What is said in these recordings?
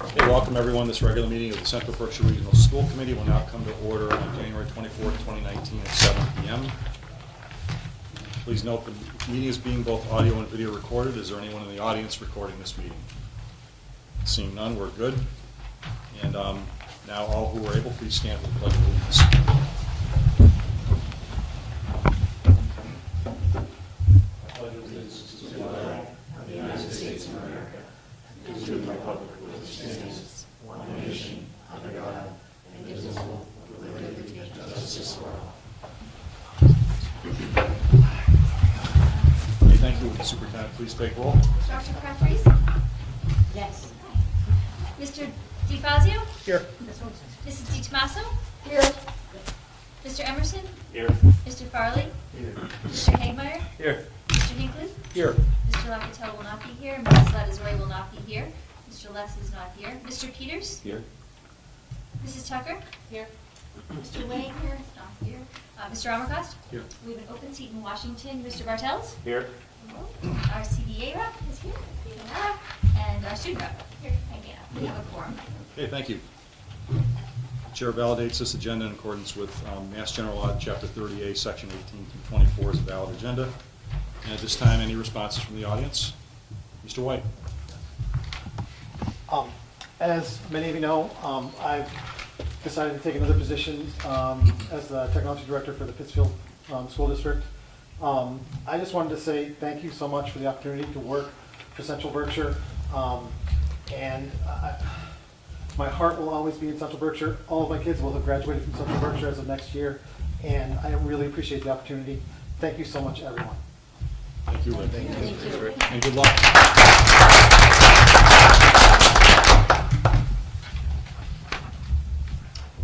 Okay, welcome everyone. This regular meeting of the Central Berkshire Regional School Committee will now come to order on January 24th, 2019 at 7 p.m. Please note the meeting is being both audio and video recorded. Is there anyone in the audience recording this meeting? Seeing none, we're good. And now all who are able, please stand for the pledge of allegiance. I pledge allegiance to the flag of the United States of America and to the republic which stands one nation under God, indivisible, with liberty and justice for all. Okay, thank you. Superintendent, please take roll. Dr. Crafties? Yes. Mr. DeFazio? Here. Mrs. DiTomaso? Here. Mr. Emerson? Here. Mr. Farley? Here. Mr. Hagmeyer? Here. Mr. Hinckley? Here. Mr. Locatello will not be here. Mrs. Ladizori will not be here. Mr. Less is not here. Mr. Peters? Here. Mrs. Tucker? Here. Mr. Wayne here? Not here. Mr. Amercost? Here. We have an open seat in Washington. Mr. Bartels? Here. Our CBA rep is here. And our student rep here. We have a quorum. Okay, thank you. Chair validates this agenda in accordance with Mass General Law, Chapter 30A, Section 18 through 24 is a valid agenda. And at this time, any responses from the audience? Mr. White. As many of you know, I've decided to take another position as the technology director for the Pittsfield School District. I just wanted to say thank you so much for the opportunity to work for Central Berkshire. My heart will always be in Central Berkshire. All of my kids will have graduated from Central Berkshire as of next year, and I really appreciate the opportunity. Thank you so much, everyone. Thank you, Rick. Thank you. And good luck.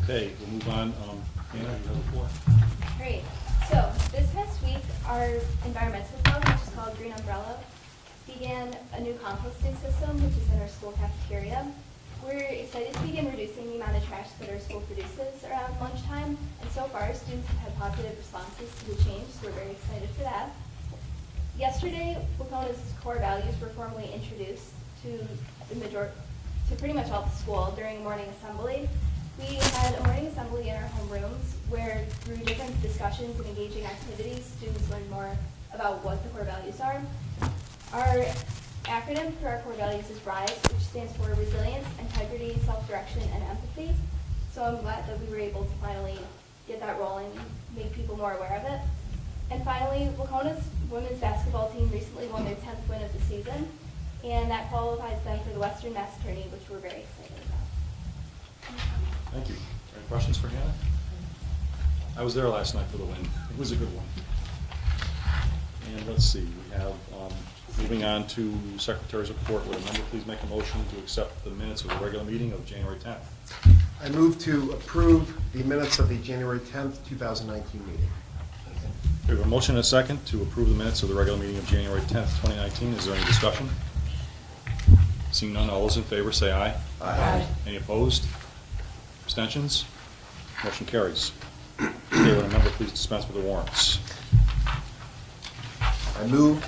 Okay, we'll move on. Anna, you have the floor. Great. So this past week, our environmental club, which is called Green Umbrella, began a new composting system, which is in our school cafeteria. We're excited to begin reducing the amount of trash that our school produces around lunchtime, and so far students have had positive responses to the change, so we're very excited for that. Yesterday, Wacona's core values were formally introduced to pretty much all the school during morning assembly. We had a morning assembly in our homerooms where through different discussions and engaging activities, students learned more about what the core values are. Our acronym for our core values is RISE, which stands for Resilience, Integrity, Self-Direction, and Empathy. So I'm glad that we were able to finally get that rolling and make people more aware of it. And finally, Wacona's women's basketball team recently won their 10th win of the season, and that qualifies them for the Western Mass Tourney, which we're very excited about. Thank you. Any questions for Hannah? I was there last night for the win. It was a good one. And let's see, we have, moving on to Secretary's report. Would a member please make a motion to accept the minutes of the regular meeting of January 10th? I move to approve the minutes of the January 10th, 2019 meeting. We have a motion and a second to approve the minutes of the regular meeting of January 10th, 2019. Is there any discussion? Seeing none, all those in favor say aye. Aye. Any opposed? Abstentions? Motion carries. Okay, would a member please dispense with the warrants? I move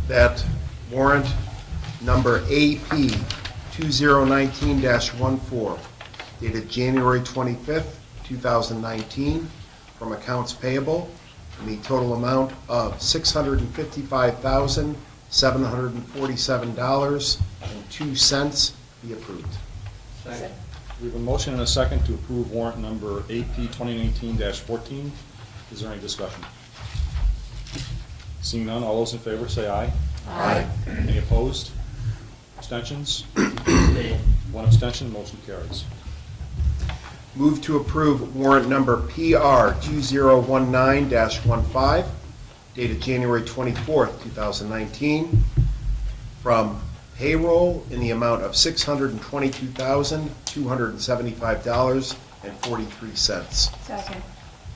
that warrant number AP 2019-14 dated January 25th, 2019 from accounts payable in the total amount of $655,747.02 be approved. Second. We have a motion and a second to approve warrant number AP 2019-14. Is there any discussion? Seeing none, all those in favor say aye. Aye. Any opposed? Abstentions? One abstention, motion carries. Move to approve warrant number PR 2019-15 dated January 24th, 2019 from payroll in the amount of $622,275.43. Second.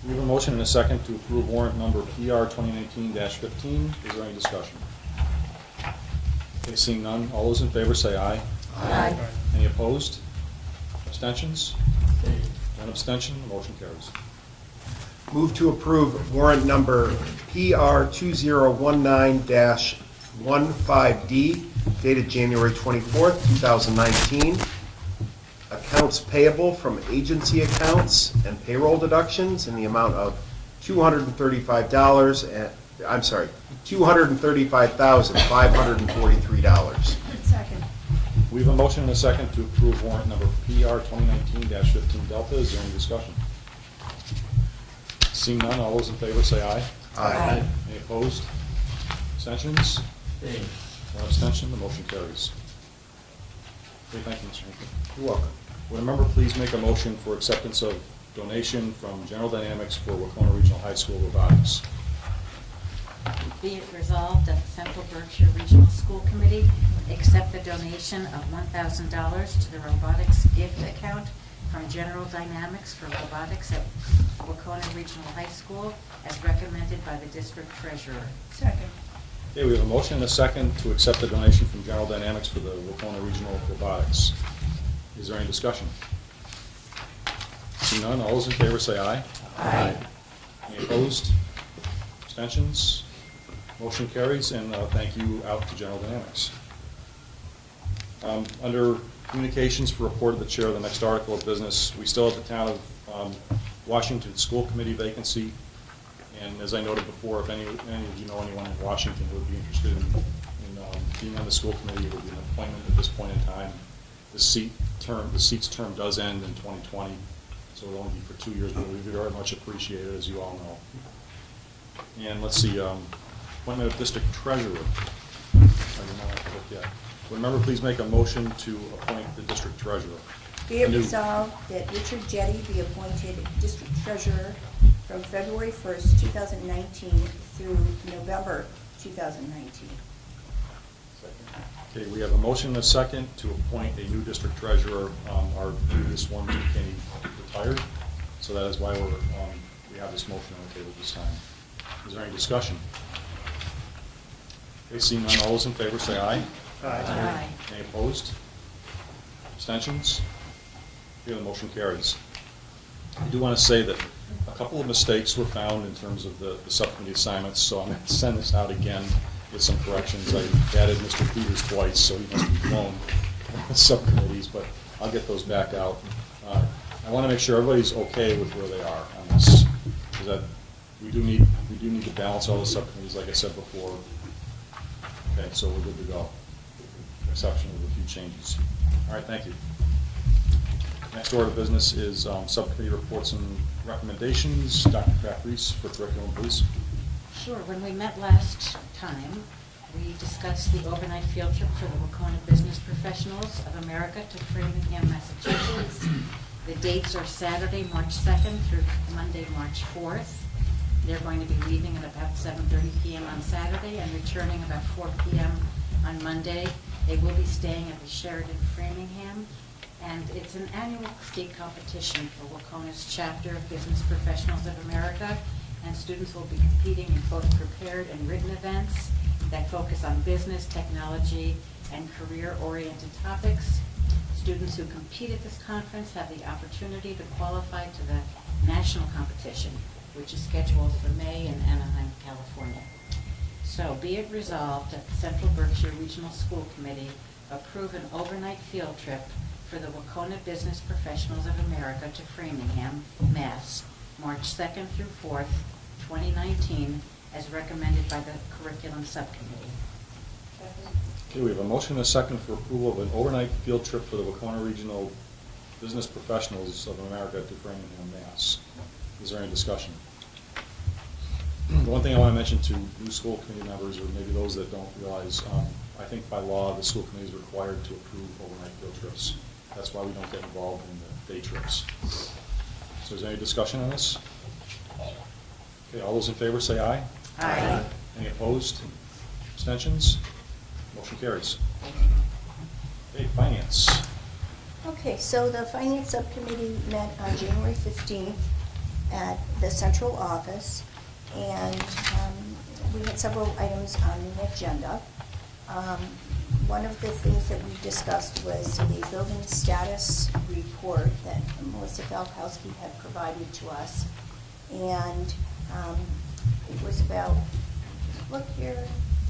We have a motion and a second to approve warrant number PR 2019-15. Is there any discussion? Okay, seeing none, all those in favor say aye. Aye. Any opposed? Abstentions? One abstention, motion carries. Move to approve warrant number PR 2019-15D dated January 24th, 2019. Accounts payable from agency accounts and payroll deductions in the amount of $235,543. Second. We have a motion and a second to approve warrant number PR 2019-15 Delta. Is there any discussion? Seeing none, all those in favor say aye. Aye. Any opposed? Abstentions? One abstention, the motion carries. Okay, thank you, Mr. Hinkle. You're welcome. Would a member please make a motion for acceptance of donation from General Dynamics for Wacona Regional High School robotics? Be it resolved that the Central Berkshire Regional School Committee accept the donation of $1,000 to the robotics gift account from General Dynamics for robotics at Wacona Regional High School as recommended by the district treasurer. Second. Okay, we have a motion and a second to accept the donation from General Dynamics for the Wacona Regional robotics. Is there any discussion? Seeing none, all those in favor say aye. Aye. Any opposed? Abstentions? Motion carries, and thank you out to General Dynamics. Under communications for report of the chair, the next article of business, we still have the town of Washington School Committee vacancy. And as I noted before, if any of you know anyone in Washington who would be interested in being on the school committee, it would be an appointment at this point in time. The seat's term does end in 2020, so it'll only be for 2 years, but we very much appreciate it, as you all know. And let's see, appointment of district treasurer. I did not click yet. Would a member please make a motion to appoint the district treasurer? Be it New. resolved that Richard Jetty be appointed district treasurer from February 1st, 2019 through November 2019. Okay, we have a motion and a second to appoint a new district treasurer. Our previous one, Kenny, retired, so that is why we have this motion on the table this time. Is there any discussion? Okay, seeing none, all those in favor say aye. Aye. Any opposed? Abstentions? Okay, the motion carries. I do want to say that a couple of mistakes were found in terms of the subcommittee assignments, so I'm going to send this out again with some corrections. I added Mr. Peters twice, so he must be blown subcommittees, but I'll get those back out. I want to make sure everybody's okay with where they are on this, because that we do need to balance all the subcommittees, like I said before. Okay, so we're good to go, exception of a few changes. All right, thank you. Next order of business is subcommittee reports and recommendations. Dr. Kraft-Reese for curriculum, please. Sure. When we met last time, we discussed the overnight field trip for the Wacona Business Professionals of America to Framingham, Massachusetts. The dates are Saturday, March 2nd through Monday, March 4th. They're going to be leaving at about 7:30 p.m. on Saturday and returning about 4 p.m. on Monday. They will be staying at the Sheraton Framingham. And it's an annual state competition for Wacona's chapter of Business Professionals of America. And students will be competing in both prepared and written events that focus on business, technology, and career-oriented topics. Students who compete at this conference have the opportunity to qualify to the national competition, which is scheduled for May in Anaheim, California. So be it resolved that the Central Berkshire Regional School Committee approve an overnight field trip for the Wacona Business Professionals of America to Framingham, Mass., March 2nd through 4th, 2019, as recommended by the Curriculum Subcommittee. Okay, we have a motion and a second for approval of an overnight field trip for the Wacona Regional Business Professionals of America to Framingham, Mass. Is there any discussion? The one thing I want to mention to new school committee members, or maybe those that don't realize, I think by law, the school committee is required to approve overnight field trips. That's why we don't get involved in the day trips. So is there any discussion on this? Okay, all those in favor say aye. Aye. Any opposed? Abstentions? Motion carries. Okay, finance. Okay, so the Finance Subcommittee met on January 15th at the central office, and we had several items on the agenda. One of the things that we discussed was the building status report that Melissa Falkowski had provided to us. And it was about, look here,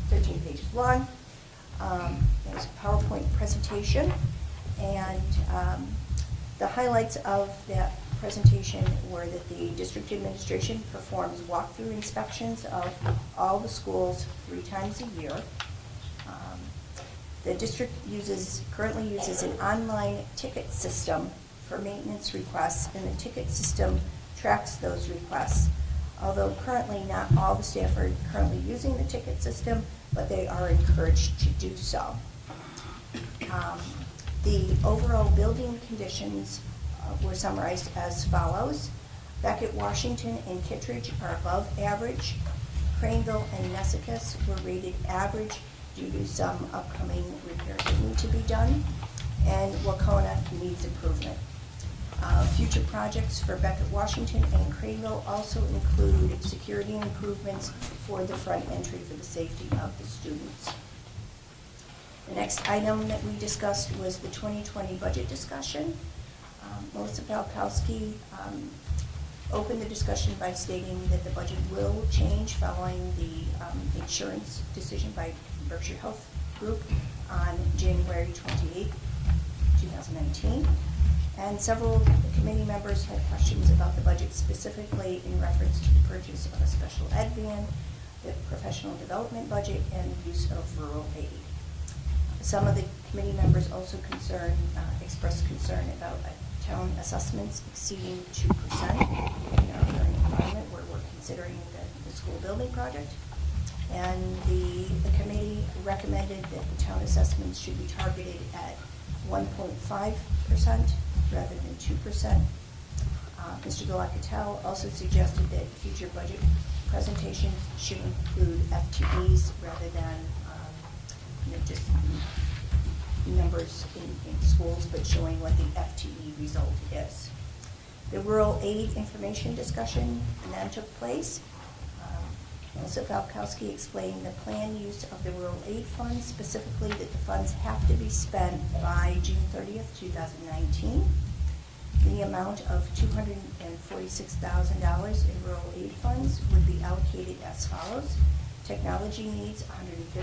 13 pages long. There's a PowerPoint presentation, and the highlights of that presentation were that the district administration performs walkthrough inspections of all the schools 3 times a year. The district currently uses an online ticket system for maintenance requests, and the ticket system tracks those requests. Although currently not all the staff are currently using the ticket system, but they are encouraged to do so. The overall building conditions were summarized as follows. Beckett, Washington, and Kittredge are above average. Craneville and Nessicus were rated average due to some upcoming repairs that need to be done, and Wacona needs improvement. Future projects for Beckett, Washington, and Craneville also include security improvements for the front entry for the safety of the students. The next item that we discussed was the 2020 budget discussion. Melissa Falkowski opened the discussion by stating that the budget will change following the insurance decision by Berkshire Health Group on January 28, 2019. And several committee members had questions about the budget, specifically in reference to the purchase of a special ed van, the professional development budget, and the use of rural aid. Some of the committee members also expressed concern about town assessments exceeding 2% in our current environment where we're considering the school building project. And the committee recommended that the town assessments should be targeted at 1.5% rather than 2%. Mr. Galakatel also suggested that future budget presentations should include FTEs rather than just numbers in schools, but showing what the FTE result is. The rural aid information discussion then took place. Melissa Falkowski explained the planned use of the rural aid funds, specifically that the funds have to be spent by June 30th, 2019. The amount of $246,000 in rural aid funds would be allocated as follows. Technology needs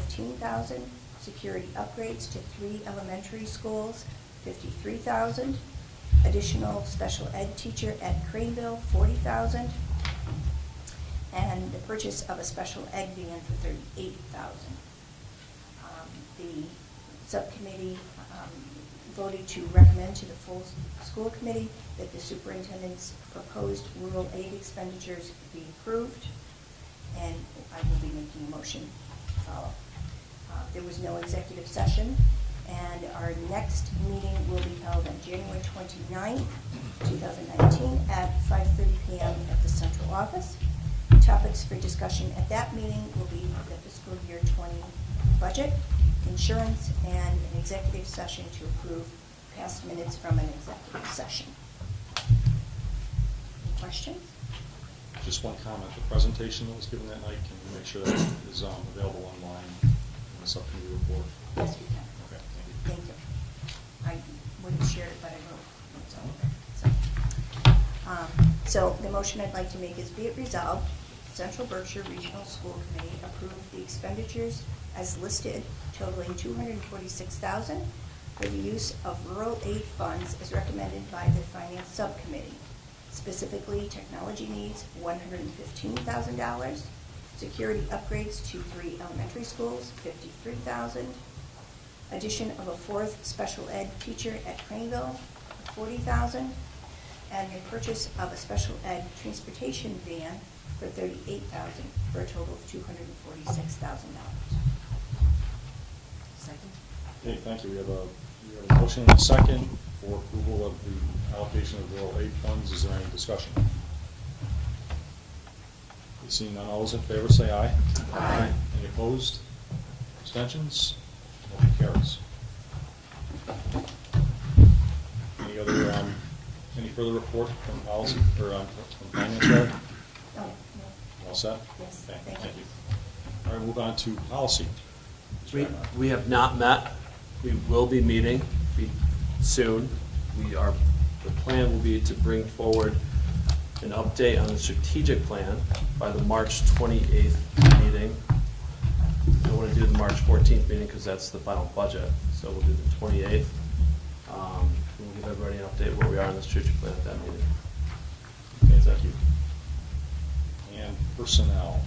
$115,000. Security upgrades to 3 elementary schools, $53,000. Additional special ed teacher at Craneville, $40,000. And the purchase of a special ed van for $38,000. The subcommittee voted to recommend to the full school committee that the superintendent's proposed rural aid expenditures be approved, and I will be making a motion to follow. There was no executive session, and our next meeting will be held on January 29th, 2019 at 5:30 p.m. at the central office. Topics for discussion at that meeting will be the fiscal year 20 budget, insurance, and an executive session to approve past minutes from an executive session. Any questions? Just one comment, the presentation that was given that night, can you make sure that is available online in the subcommittee report? Yes, we can. Okay, thank you. Thank you. I wouldn't share it, but I will. So the motion I'd like to make is, be it resolved, Central Berkshire Regional School Committee approve the expenditures as listed totaling $246,000 for the use of rural aid funds as recommended by the Finance Subcommittee. Specifically, technology needs $115,000, security upgrades to 3 elementary schools, $53,000, addition of a 4th special ed teacher at Craneville, $40,000, and the purchase of a special ed transportation van for $38,000 for a total of $246,000. Second. Okay, thank you. We have a motion and a second for approval of the allocation of rural aid funds. Is there any discussion? Seeing none, all those in favor say aye. Aye. Any opposed? Abstentions? Motion carries. Any further report from policy, or from finance, rather? Oh, no. All set? Yes, Okay, thank you. All right, move on to policy. We have not met. We will be meeting soon. The plan will be to bring forward an update on the strategic plan by the March 28th meeting. It want to do the March 14th meeting because that's the final budget, so we'll do the 28th. We'll give everybody an update where we are in the strategic plan at that meeting. Okay, thank you. And personnel.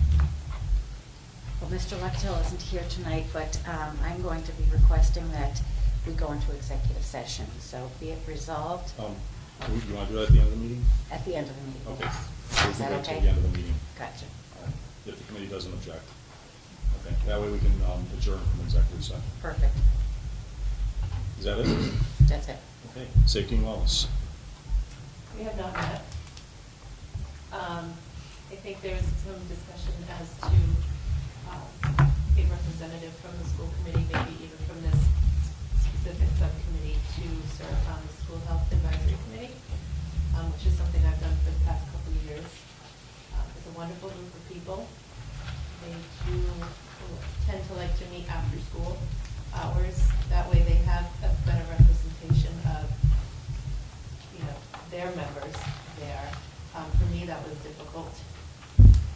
Well, Mr. Lechtel isn't here tonight, but I'm going to be requesting that we go into executive session. So be it resolved Do you want to do that at the end of the meeting? at the end of the meeting. Okay. Yes. So we Is can that go to okay? the end of the meeting, Gotcha. if the committee doesn't object. Okay, that way we can adjourn from executive session. Perfect. Is that it? That's it. Okay, safety and wellness. We have not met. I think there was some discussion as to a representative from the school committee, maybe even from this specific subcommittee, to serve on the school health advisory committee, which is something I've done for the past couple of years. It's a wonderful group of people. They do tend to like to meet after school hours. That way they have a better representation of, you know, their members there. For me, that was difficult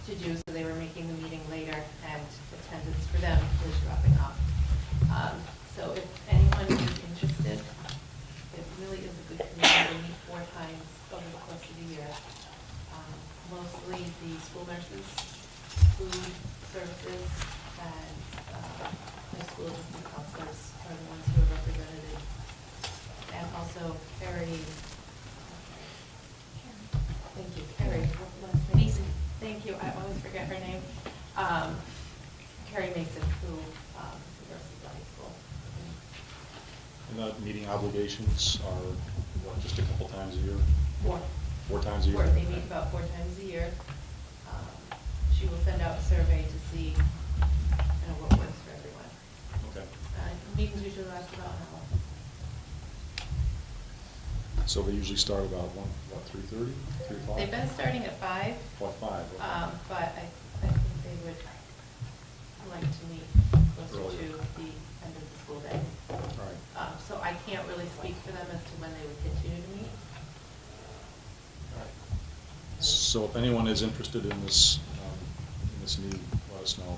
to do, so they were making the meeting later, and attendance for them was dropping off. So if anyone is interested, it really is a good committee. They meet 4 times over the course of the year. Mostly the school nurses, food services, and high school assistant counselors are the ones who are represented. And also Carrie, thank you, Carrie, what last name? Mason. Thank you, I always forget her name. Carrie Mason, who works at the high school. And the meeting obligations are, what, just a couple times a year? 4. 4 times a year? They meet about 4 times a year. She will send out a survey to see, you know, what works for everyone. Okay. Meetings usually last about an hour. So they usually start about 3:30, 3 o'clock? They've been starting at 5. What, 5? Okay. But I think they would like to meet closer Earlier. to the end of the school day. All right. So I can't really speak for them as to when they would continue to meet. All right. So if anyone is interested in this need, let us know.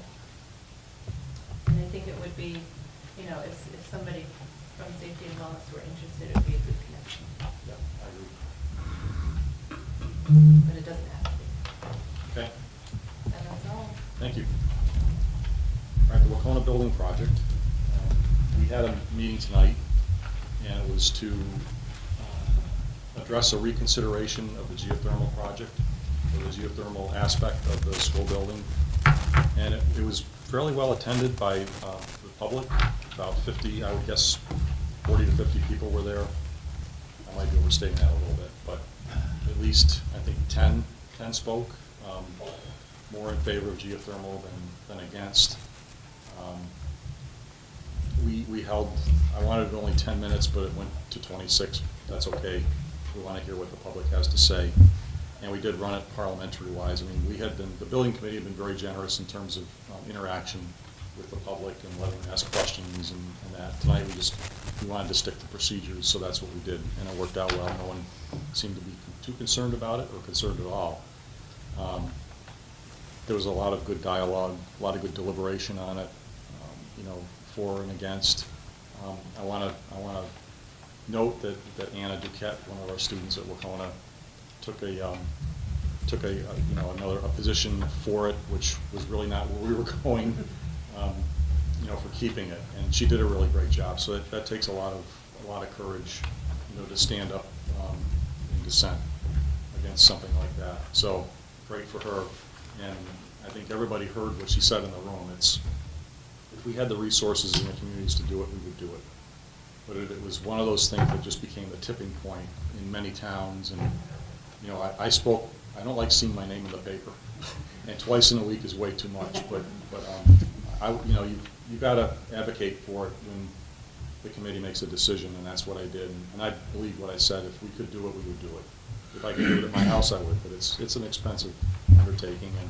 And I think it would be, you know, if somebody from safety and wellness were interested, it would be a good connection. Yeah, I agree. But it doesn't have to be. Okay, And that's all. thank you. All right, the Wacona Building Project. We had a meeting tonight, and it was to address a reconsideration of the geothermal project, or the geothermal aspect of the school building. And it was fairly well attended by the public, about 50, I would guess 40 to 50 people were there. I might be overstating that a little bit, but at least, I think 10 spoke, more in favor of geothermal than against. We held, I wanted only 10 minutes, but it went to 26. That's okay. We want to hear what the public has to say. And we did run it parliamentary-wise. I mean, the building committee had been very generous in terms of interaction with the public and letting them ask questions and that. Tonight, we wanted to stick to procedures, so that's what we did, and it worked out well. No one seemed to be too concerned about it or concerned at all. There was a lot of good dialogue, a lot of good deliberation on it, you know, for and against. I want to note that Anna Duquette, one of our students at Wacona, took a position for it, which was really not where we were going, you know, for keeping it, and she did a really great job. So that takes a lot of courage, you know, to stand up in dissent against something like that. So great for her, and I think everybody heard what she said in the room. If we had the resources in the communities to do it, we would do it. But it was one of those things that just became the tipping point in many towns. And you know, I don't like seeing my name in the paper, and twice in a week is way too much. But you know, you got to advocate for it when the committee makes a decision, and that's what I did. And I believe what I said. If we could do it, we would do it. If I could do it at my house, I would. But it's an expensive undertaking, and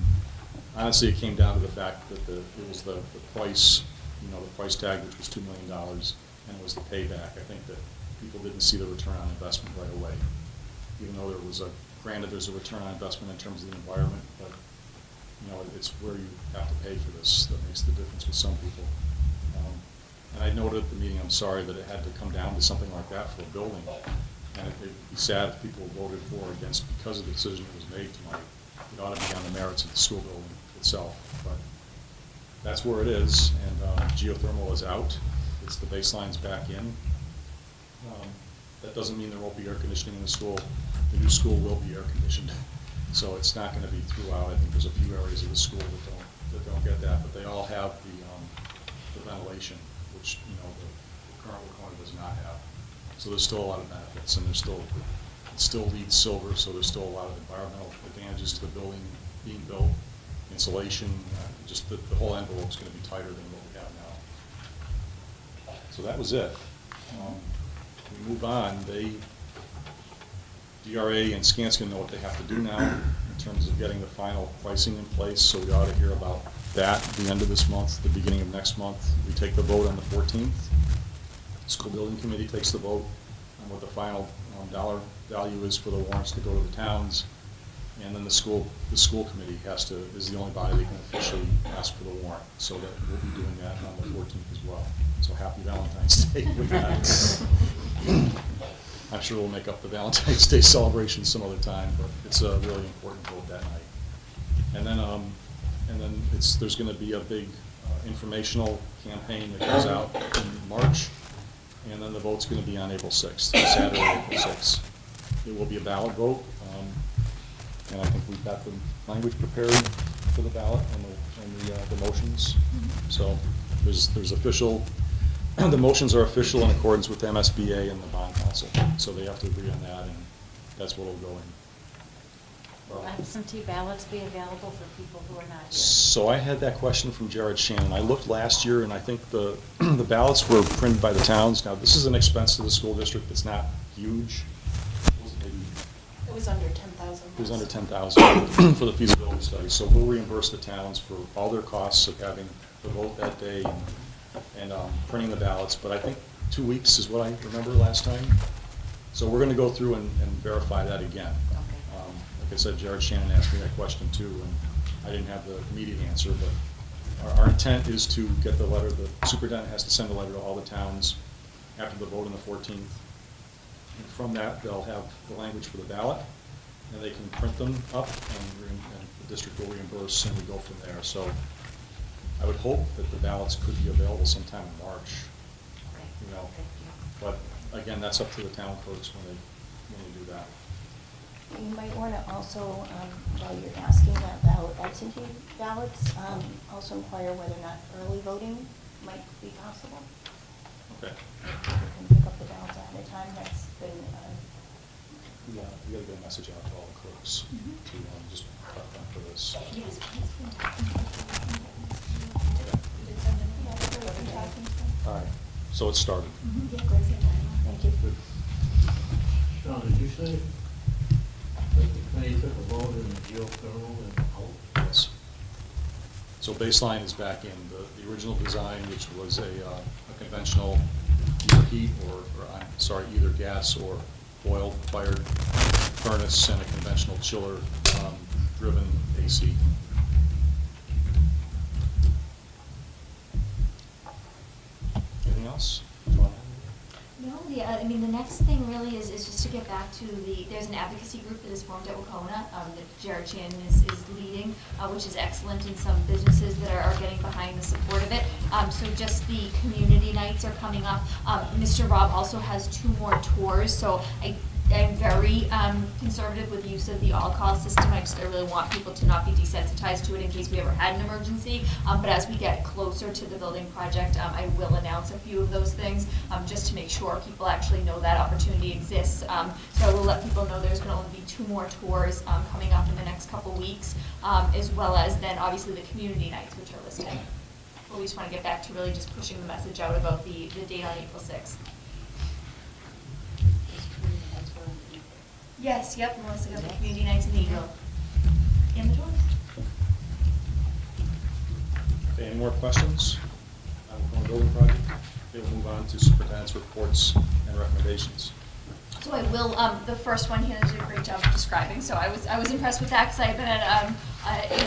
honestly, it came down to the fact that it was the price, you know, the price tag, which was $2 million, and it was the payback. I think that people didn't see the return on investment right away, even though there's a return on investment in terms of the environment, but you know, it's where you have to pay for this that makes the difference with some people. And I noted at the meeting, I'm sorry that it had to come down to something like that for a building. And it'd be sad if people voted for or against because of the decision that was made tonight. It ought to be on the merits of the school building itself, but that's where it is, and geothermal is out. It's the baseline's back in. That doesn't mean there won't be air conditioning in the school. The new school will be air conditioned, so it's not going to be throughout. I think there's a few areas of the school that don't get that, but they all have the ventilation, which, you know, the current Wacona does not have. So there's still a lot of benefits, and it still leads silver, so there's still a lot of environmental advantages to the building being built, insulation, just the whole envelope's going to be tighter than what we have now. So that was it. We move on. DRA and Skanska know what they have to do now in terms of getting the final pricing in place, so we ought to hear about that at the end of this month, the beginning of next month. We take the vote on the 14th. School building committee takes the vote on what the final dollar value is for the warrants to go to the towns, and then the school committee is the only body that can officially ask for the warrant. So that we'll be doing that on the 14th as well. So happy Valentine's Day with that. I'm sure we'll make up the Valentine's Day celebration some other time, but it's a really important vote that night. And then there's going to be a big informational campaign that goes out in March, and then the vote's going to be on April 6th, Saturday, April 6th. It will be a ballot vote, and I think we've got the language prepared for the ballot and the motions. So there's official. The motions are official in accordance with MSBA and the bond council, so they have to agree on that, and that's what will go in. Will absentee ballots be available for people who are not here? So I had that question from Jared Shannon. I looked last year, and I think the ballots were printed by the towns. Now, this is an expense to the school district that's not huge. It was under 10,000. It was under 10,000 for the feasibility study. So we'll reimburse the towns for all their costs of having the vote that day and printing the ballots. But I think 2 weeks is what I remember last time. So we're going to go through and verify that again. Okay. Like I said, Jared Shannon asked me that question too, and I didn't have the immediate answer. But our intent is to get the letter. The superintendent has to send a letter to all the towns after the vote on the 14th. And from that, they'll have the language for the ballot, and they can print them up, and the district will reimburse, and we go from there. So I would hope that the ballots could be available sometime in March. You know, but again, that's up to the town clerks when they do that. You might want to also, while you're asking about absentee ballots, also inquire whether or not early voting might be possible. Okay. You can pick up the ballots ahead of time. That's been, Yeah, we got to get a message out to all the clerks to just prep them for this. Yes, All right, so it's started. thank you. Good. Sean, did you say that the committee took a vote in the geothermal and out? Yes. So baseline is back in. The original design, which was a conventional either heat either gas or oil-fired furnace and a conventional chiller driven AC. Anything else? No, I mean, the next thing really is just to get back to there's an advocacy group that is formed at Wacona that Jared Shannon is leading, which is excellent, and some businesses that are getting behind the support of it. So just the community nights are coming up. Mr. Rob also has 2 more tours, so I'm very conservative with the use of the all-call system. I really want people to not be desensitized to it in case we ever had an emergency. But as we get closer to the building project, I will announce a few of those things just to make sure people actually know that opportunity exists. So I will let people know there's going to only be 2 more tours coming up in the next couple weeks, as well as then obviously the community nights, which are listed. But we just want to get back to really just pushing the message out about the date on April 6th. Yes, yep, Melissa got the community nights in the Eagle. And the doors. Okay, any more questions on the building project? Okay, we'll move on to superintendent's reports and recommendations. So I will, the first one, he did a great job of describing, so I was impressed with that, because I've been at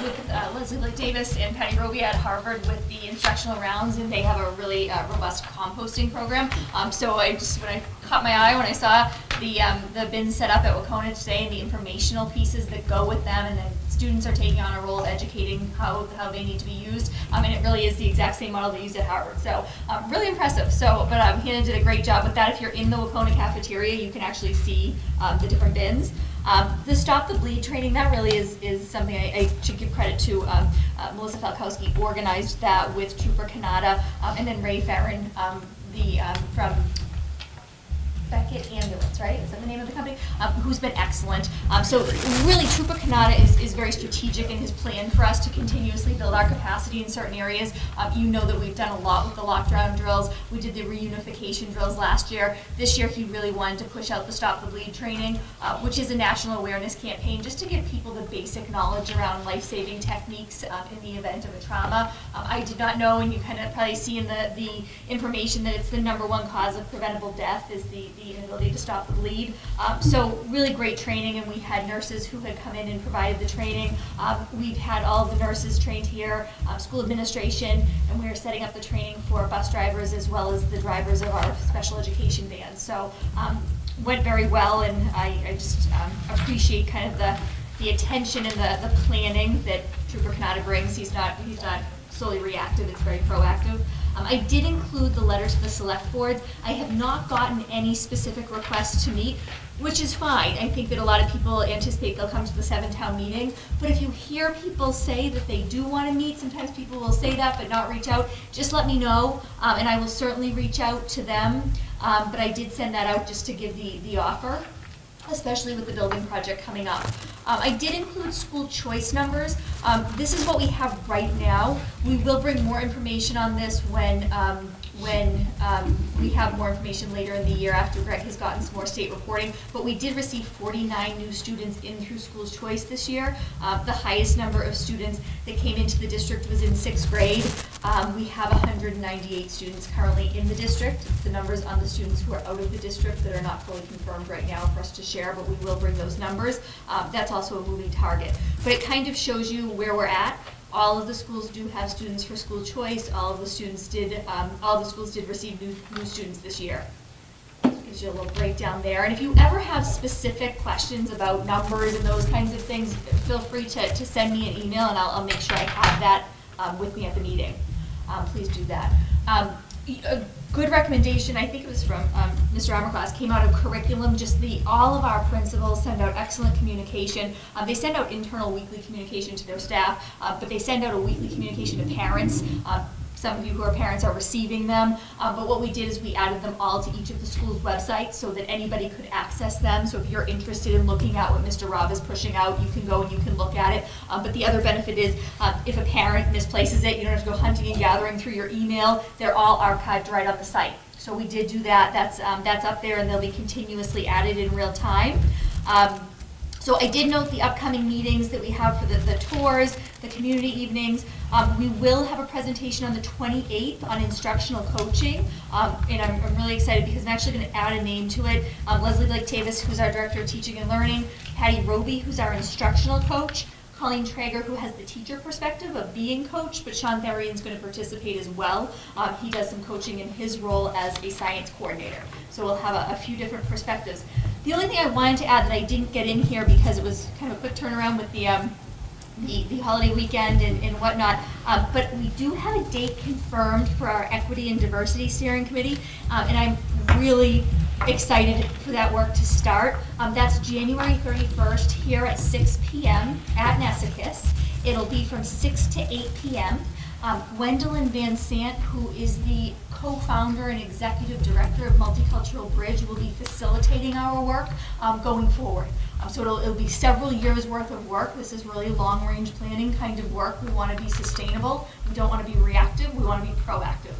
with Leslie Blake Davis and Patty Roby at Harvard with the instructional rounds, and they have a really robust composting program. So when I caught my eye when I saw the bins set up at Wacona today and the informational pieces that go with them, and then students are taking on a role of educating how they need to be used, and it really is the exact same model they use at Harvard. So really impressive. So, but Hannah did a great job with that. If you're in the Wacona cafeteria, you can actually see the different bins. The Stop the Bleed training, that really is something I should give credit to. Melissa Falkowski organized that with Trooper Kanata, and then Ray Farron, from Beckett Ambulance, right? Is that the name of the company? Who's been excellent. So really, Trooper Kanata is very strategic in his plan for us to continuously build our capacity in certain areas. You know that we've done a lot with the lockdown drills. We did the reunification drills last year. This year, he really wanted to push out the Stop the Bleed training, which is a national awareness campaign just to give people the basic knowledge around life-saving techniques in the event of a trauma. I did not know, and you kind of probably see in the information, that it's the #1 cause of preventable death is the inability to stop the bleed. So really great training, and we had nurses who had come in and provided the training. We've had all of the nurses trained here, school administration, and we are setting up the training for bus drivers as well as the drivers of our special education vans. So went very well, and I just appreciate kind of the attention and the planning that Trooper Kanata brings. He's not solely reactive, it's very proactive. I did include the letter to the select board. I have not gotten any specific requests to meet, which is fine. I think that a lot of people anticipate they'll come to the 7-town meeting. But if you hear people say that they do want to meet, sometimes people will say that but not reach out, just let me know, and I will certainly reach out to them. But I did send that out just to give the offer, especially with the building project coming up. I did include school choice numbers. This is what we have right now. We will bring more information on this when we have more information later in the year after Greg has gotten some more state reporting. But we did receive 49 new students in through school choice this year. The highest number of students that came into the district was in 6th grade. We have 198 students currently in the district. It's the numbers on the students who are out of the district that are not fully confirmed right now for us to share, but we will bring those numbers. That's also a moving target. But it kind of shows you where we're at. All of the schools do have students for school choice. All the schools did receive new students this year. Gives you a little breakdown there. And if you ever have specific questions about numbers and those kinds of things, feel free to send me an email, and I'll make sure I have that with me at the meeting. Please do that. A good recommendation, I think it was from Mr. Ammerclass, came out of curriculum. Just all of our principals send out excellent communication. They send out internal weekly communication to their staff, but they send out a weekly communication to parents. Some of you who are parents are receiving them, but what we did is we added them all to each of the school's websites so that anybody could access them. So if you're interested in looking at what Mr. Rob is pushing out, you can go and you can look at it. But the other benefit is if a parent misplaces it, you don't have to go hunting and gathering through your email. They're all archived right on the site. So we did do that. That's up there, and they'll be continuously added in real time. So I did note the upcoming meetings that we have for the tours, the community evenings. We will have a presentation on the 28th on instructional coaching, and I'm really excited because I'm actually going to add a name to it. Leslie Blake Davis, who's our Director of Teaching and Learning, Patty Roby, who's our instructional coach, Colleen Traeger, who has the teacher perspective of being coached, but Sean Therian's going to participate as well. He does some coaching in his role as a science coordinator. So we'll have a few different perspectives. The only thing I wanted to add that I didn't get in here because it was kind of a quick turnaround with the holiday weekend and whatnot, but we do have a date confirmed for our Equity and Diversity Steering Committee, and I'm really excited for that work to start. That's January 31st here at 6 p.m. at Nessicus. It'll be from 6 to 8 p.m. Gwendolyn Van Sant, who is the co-founder and executive director of Multicultural Bridge, will be facilitating our work going forward. So it'll be several years worth of work. This is really long-range planning kind of work. We want to be sustainable. We don't want to be reactive. We want to be proactive.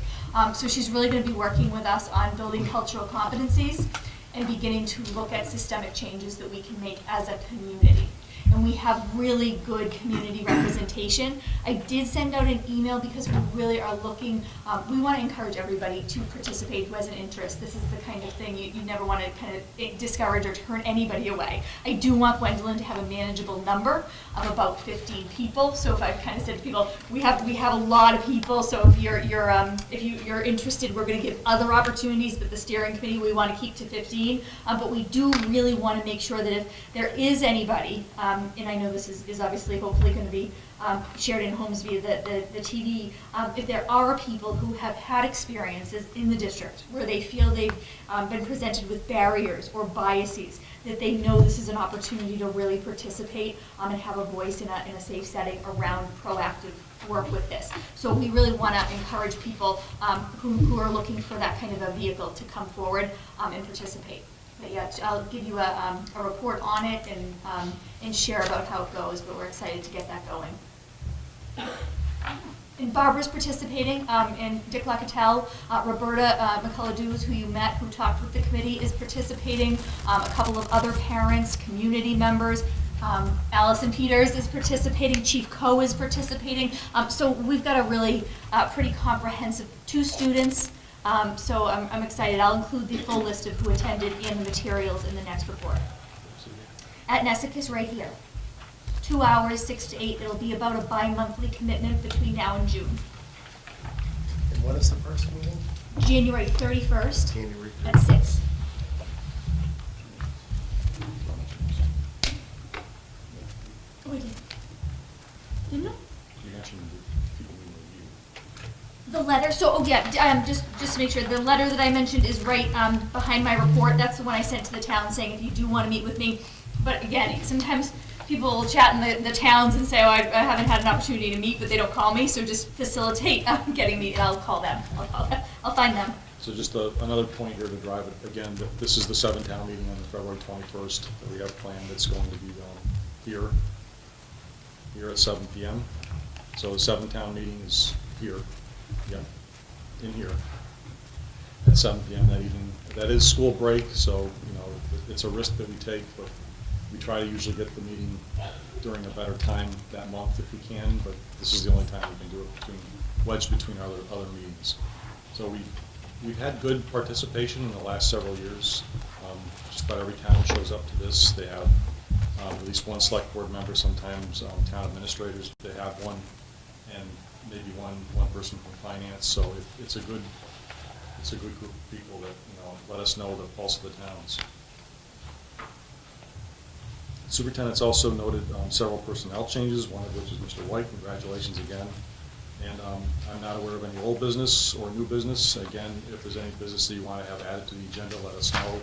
So she's really going to be working with us on building cultural competencies and beginning to look at systemic changes that we can make as a community. and we have really good community representation. I did send out an email because we really are looking, we want to encourage everybody to participate who has an interest. This is the kind of thing you never want to kind of discourage or turn anybody away. I do want Gwendolyn to have a manageable number of about 15 people. So if I've kind of said to people, we have a lot of people, so if you're interested, we're going to give other opportunities, but the steering committee we want to keep to 15. But we do really want to make sure that if there is anybody, and I know this is obviously hopefully going to be shared in homes via the TV, if there are people who have had experiences in the district where they feel they've been presented with barriers or biases, that they know this is an opportunity to really participate and have a voice in a safe setting around proactive work with this. So we really want to encourage people who are looking for that kind of a vehicle to come forward and participate. But yeah, I'll give you a report on it and share about how it goes, but we're excited to get that going. And Barbara's participating, and Dick Locatell, Roberta McCullough-Dews, who you met, who talked with the committee, is participating. A couple of other parents, community members. Allison Peters is participating. Chief Coe is participating. So we've got a really pretty comprehensive 2 students. So I'm excited. I'll include the full list of who attended in the materials in the next report. At Nessicus right here. 2 hours, 6 to 8. It'll be about a bi-monthly commitment between now and June. And what is the first meeting? January 31st January at 6. Oh, I did. Didn't I? You mentioned people meeting with you. The letter, so, oh yeah, just to make sure, the letter that I mentioned is right behind my report. That's the one I sent to the town saying if you do want to meet with me. But again, sometimes people will chat in the towns and say, oh, I haven't had an opportunity to meet, but they don't call me, so just facilitate getting me, and I'll call them. I'll find them. So just another point here to drive it, again, that this is the 7-town meeting on February 21st that we have planned that's going to be here at 7 p.m. So the 7-town meeting is here, in here, at 7 p.m. that evening. That is school break, so, it's a risk that we take, but we try to usually get the meeting during a better time that month if we can, but this is the only time we can do it wedged between our other meetings. So we've had good participation in the last several years. Just about every town shows up to this. They have at least one select board member, sometimes town administrators. They have one, and maybe one person from finance. So it's a good group of people that let us know the pulse of the towns. Superintendent's also noted several personnel changes, one of which is Mr. White. Congratulations again. And I'm not aware of any old business or new business. Again, if there's any business that you want to have added to the agenda, let us know.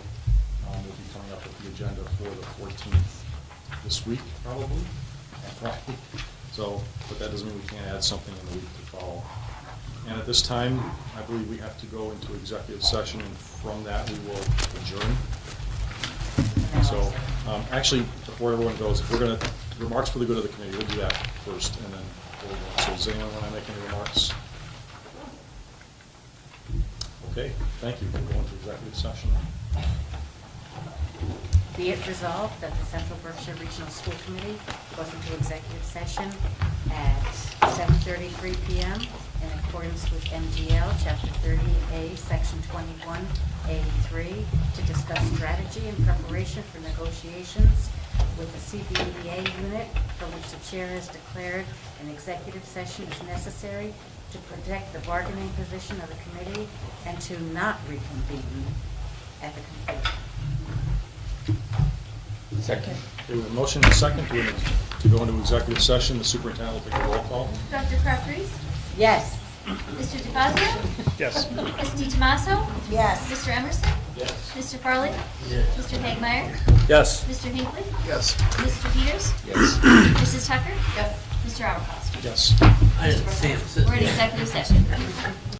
We'll be coming up with the agenda for the 14th this week, probably, on Friday. So, but that doesn't mean we can't add something in the week to follow. And at this time, I believe we have to go into executive session, and from that, we will adjourn. So, actually, before everyone goes, if we're going to, remarks for the good of the committee, we'll do that first, and then we'll go. So does anyone want to make any remarks? Okay, thank you. We'll go into executive session. Be it resolved that the Central Berkshire Regional School Committee goes into executive session at 7:33 p.m. in accordance with MGL Chapter 30A, Section 21A3, to discuss strategy in preparation for negotiations with the CBRSD unit, for which the chair has declared an executive session is necessary to protect the bargaining position of the committee and to not reconvene at the conclusion. Second. Okay, we have a motion and a second to go into executive session. The superintendent will take a roll call. Dr. Crabtree? Yes. Mr. DeFazio? Yes. Ms. DiTomaso? Yes. Mr. Emerson? Yes. Mr. Farley? Yes. Mr. Hagmeyer? Yes. Mr. Hinckley? Yes. Mr. Peters? Yes. Mrs. Tucker? Yes. Mr. Auerkhauser? Yes. I didn't see him sitting We're in there. executive session.